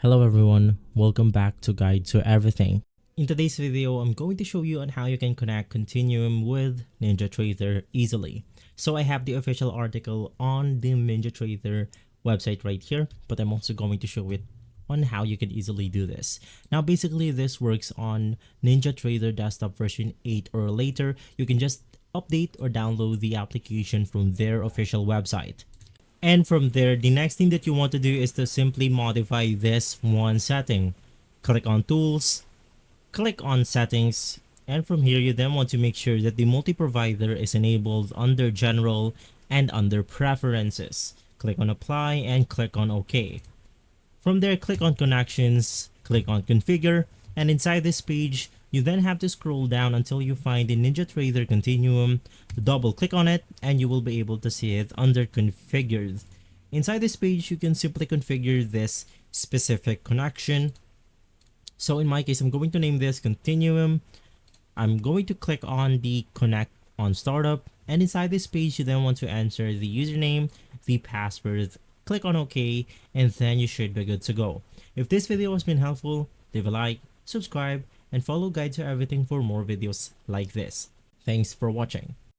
Hello everyone, welcome back to Guide to Everything. In today's video, I'm going to show you on how you can connect Continuum with NinjaTrader easily. So I have the official article on the NinjaTrader website right here, but I'm also going to show it on how you can easily do this. Now basically this works on NinjaTrader desktop version 8 or later. You can just update or download the application from their official website. And from there, the next thing that you want to do is to simply modify this one setting. Click on Tools, click on Settings, and from here you then want to make sure that the multi-provider is enabled under General and under Preferences. Click on Apply and click on OK. From there, click on Connections, click on Configure, and inside this page, you then have to scroll down until you find the NinjaTrader Continuum. Double click on it and you will be able to see it under Configured. Inside this page, you can simply configure this specific connection. So in my case, I'm going to name this Continuum. I'm going to click on the Connect on Startup, and inside this page, you then want to enter the username, the password, click on OK, and then you should be good to go. If this video has been helpful, leave a like, subscribe, and follow Guide to Everything for more videos like this. Thanks for watching.